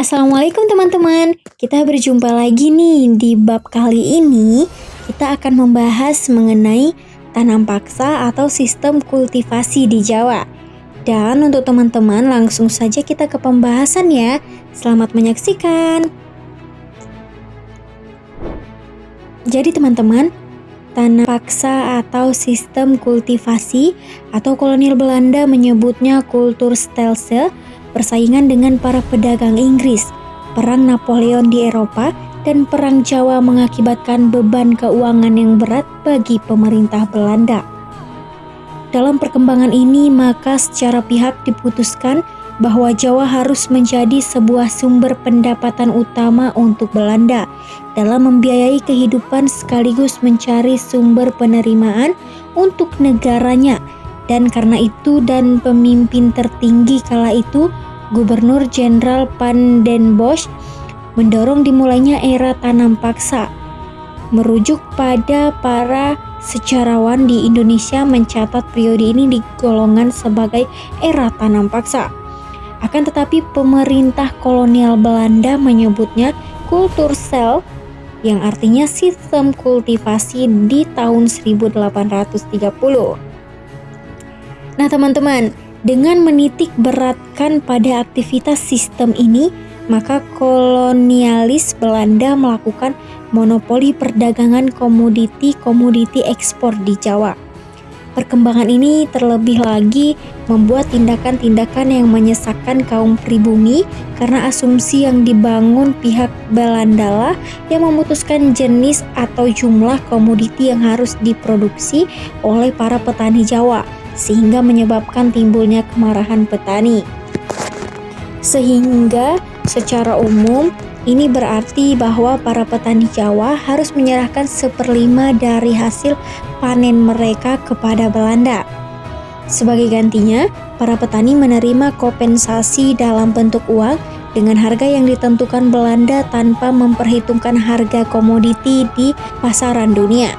Assalamualaikum teman-teman, kita berjumpa lagi nih. Di bab kali ini kita akan membahas mengenai tanam paksa atau sistem kultivasi di Jawa. Dan untuk teman-teman langsung saja kita ke pembahasan ya. Selamat menyaksikan. Jadi teman-teman, tanam paksa atau sistem kultivasi atau kolonial Belanda menyebutnya kultur stelse, persaingan dengan para pedagang Inggris, perang Napoleon di Eropa, dan perang Jawa mengakibatkan beban keuangan yang berat bagi pemerintah Belanda. Dalam perkembangan ini, maka secara pihak diputuskan bahwa Jawa harus menjadi sebuah sumber pendapatan utama untuk Belanda dalam membiayai kehidupan sekaligus mencari sumber penerimaan untuk negaranya. Dan karena itu dan pemimpin tertinggi kala itu, Gubernur Jenderal Van den Bosch, mendorong dimulainya era tanam paksa. Merujuk pada para sejarawan di Indonesia mencatat periode ini digolongkan sebagai era tanam paksa. Akan tetapi pemerintah kolonial Belanda menyebutnya kultursel, yang artinya sistem kultivasi di tahun 1830. Nah teman-teman, dengan menitik beratkan pada aktivitas sistem ini, maka kolonialis Belanda melakukan monopoli perdagangan komoditi ekspor di Jawa. Perkembangan ini terlebih lagi membuat tindakan-tindakan yang menyesakkan kaum pribumi karena asumsi yang dibangun pihak Belanda lah yang memutuskan jenis atau jumlah komoditi yang harus diproduksi oleh para petani Jawa, sehingga menyebabkan timbulnya kemarahan petani. Sehingga secara umum ini berarti bahwa para petani Jawa harus menyerahkan 1/5 dari hasil panen mereka kepada Belanda. Sebagai gantinya, para petani menerima kompensasi dalam bentuk uang dengan harga yang ditentukan Belanda tanpa memperhitungkan harga komoditi di pasaran dunia.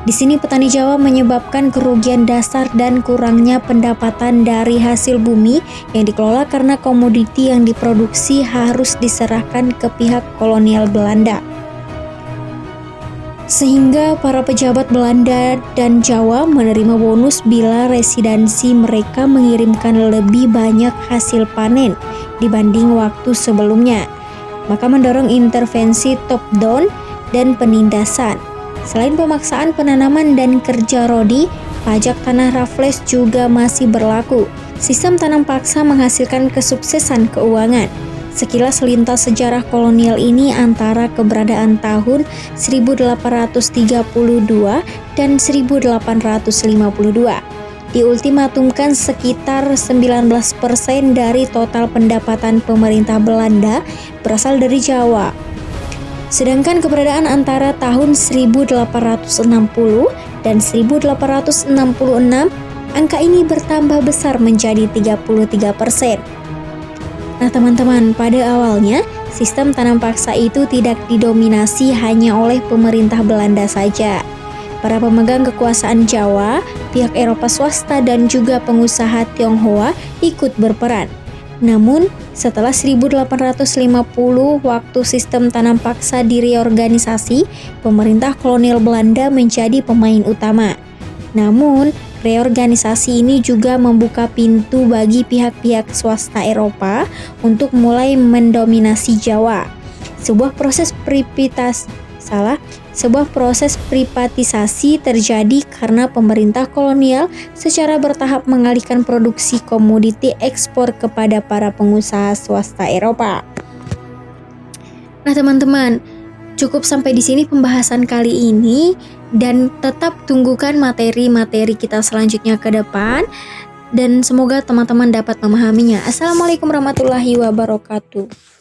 Di sini petani Jawa menyebabkan kerugian dasar dan kurangnya pendapatan dari hasil bumi yang dikelola karena komoditi yang diproduksi harus diserahkan ke pihak kolonial Belanda. Sehingga para pejabat Belanda dan Jawa menerima bonus bila residensi mereka mengirimkan lebih banyak hasil panen dibanding waktu sebelumnya. Maka mendorong intervensi top-down dan penindasan. Selain pemaksaan penanaman dan kerja rodi, pajak tanah Raffles juga masih berlaku. Sistem tanam paksa menghasilkan kesuksesan keuangan. Sekilas lintas sejarah kolonial ini antara keberadaan tahun 1832 dan 1852 diultimatumkan sekitar 19% dari total pendapatan pemerintah Belanda berasal dari Jawa. Sedangkan keberadaan antara tahun 1860 dan 1866, angka ini bertambah besar menjadi 33%. Nah teman-teman, pada awalnya sistem tanam paksa itu tidak didominasi hanya oleh pemerintah Belanda saja. Para pemegang kekuasaan Jawa, pihak Eropa swasta dan juga pengusaha Tionghoa ikut berperan. Namun, setelah 1850 waktu sistem tanam paksa direorganisasi, pemerintah kolonial Belanda menjadi pemain utama. Namun, reorganisasi ini juga membuka pintu bagi pihak-pihak swasta Eropa untuk mulai mendominasi Jawa. Sebuah proses privatisasi terjadi karena pemerintah kolonial secara bertahap mengalihkan produksi komoditi ekspor kepada para pengusaha swasta Eropa. Nah teman-teman, cukup sampai di sini pembahasan kali ini, dan tetap tunggukan materi-materi kita selanjutnya ke depan, dan semoga teman-teman dapat memahaminya. Assalamualaikum warahmatullahi wabarakatuh.